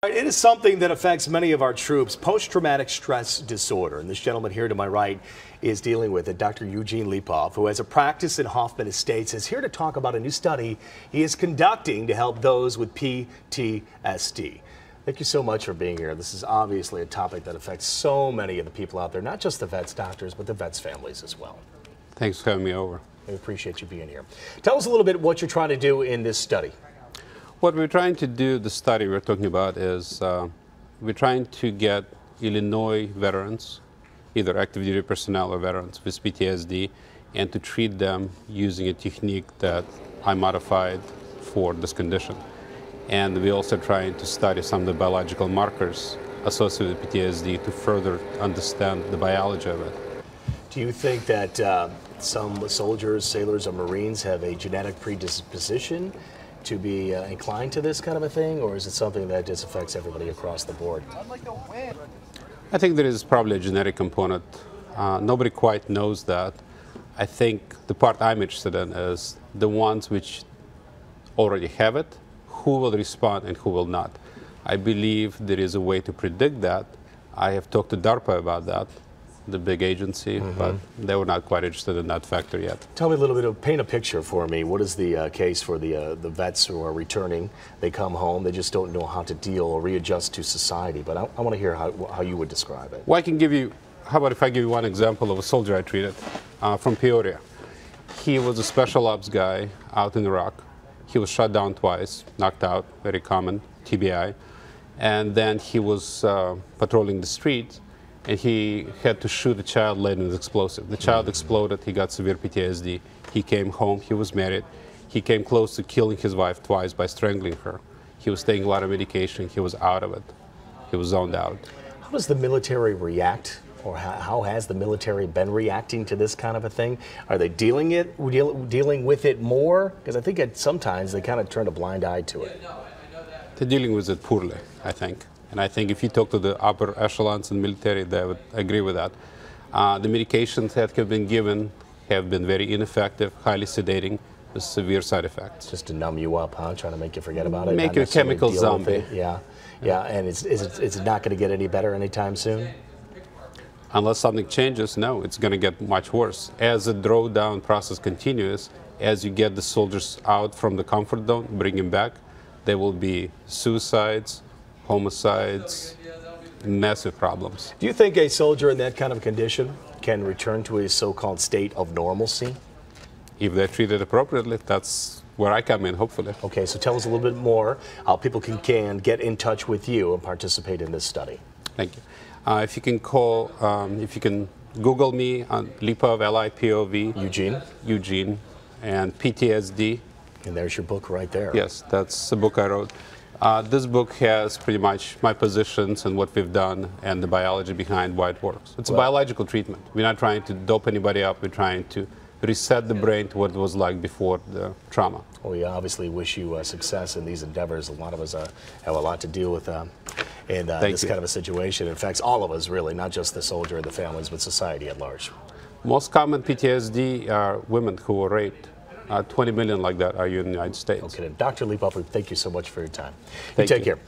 It is something that affects many of our troops, post-traumatic stress disorder. And this gentleman here to my right is dealing with it, Dr. Eugene Lipov, who has a practice in Hoffman Estates, is here to talk about a new study he is conducting to help those with PTSD. Thank you so much for being here. This is obviously a topic that affects so many of the people out there, not just the vets doctors, but the vets families as well. Thanks for having me over. We appreciate you being here. Tell us a little bit what you're trying to do in this study. What we're trying to do, the study we're talking about, is we're trying to get Illinois veterans, either active duty personnel or veterans with PTSD, and to treat them using a technique that I modified for this condition. And we're also trying to study some of the biological markers associated with PTSD to further understand the biology of it. Do you think that some soldiers, sailors, or Marines have a genetic predisposition to be inclined to this kind of a thing, or is it something that just affects everybody across the board? I think there is probably a genetic component. Nobody quite knows that. I think the part I'm interested in is the ones which already have it, who will respond and who will not. I believe there is a way to predict that. I have talked to DARPA about that, the big agency, but they were not quite interested in that factor yet. Tell me a little bit, paint a picture for me. What is the case for the vets who are returning? They come home, they just don't know how to deal or readjust to society, but I want to hear how you would describe it. Well, I can give you, how about if I give you one example of a soldier I treated from Peoria. He was a special ops guy out in Iraq. He was shot down twice, knocked out, very common, TBI. And then he was patrolling the streets, and he had to shoot a child laden with explosive. The child exploded, he got severe PTSD. He came home, he was married. He came close to killing his wife twice by strangling her. He was taking a lot of medication, he was out of it. He was zoned out. How does the military react, or how has the military been reacting to this kind of a thing? Are they dealing with it more? Because I think sometimes they kind of turn a blind eye to it. They're dealing with it poorly, I think. And I think if you talk to the upper echelons in the military, they would agree with that. The medications that have been given have been very ineffective, highly sedating, with severe side effects. Just to numb you up, huh? Trying to make you forget about it? Make you a chemical zombie. Yeah, yeah. And is it not going to get any better anytime soon? Unless something changes, no, it's going to get much worse. As the drawdown process continues, as you get the soldiers out from the comfort zone, bring them back, there will be suicides, homicides, massive problems. Do you think a soldier in that kind of condition can return to a so-called state of normalcy? If they're treated appropriately, that's where I come in, hopefully. Okay, so tell us a little bit more how people can get in touch with you and participate in this study. Thank you. If you can call, if you can Google me on Lipov, L-I-P-O-V. Eugene, and PTSD. And there's your book right there. Yes, that's the book I wrote. This book has pretty much my positions and what we've done and the biology behind why it works. It's a biological treatment. We're not trying to dope anybody up. We're trying to reset the brain to what it was like before the trauma. Well, we obviously wish you success in these endeavors. A lot of us have a lot to deal with in this kind of a situation. It affects all of us, really, not just the soldier and the families, but society at large. Most common PTSD are women who were raped. 20 million like that are in the United States. Okay, Dr. Lipov, thank you so much for your time. Thank you. Take care.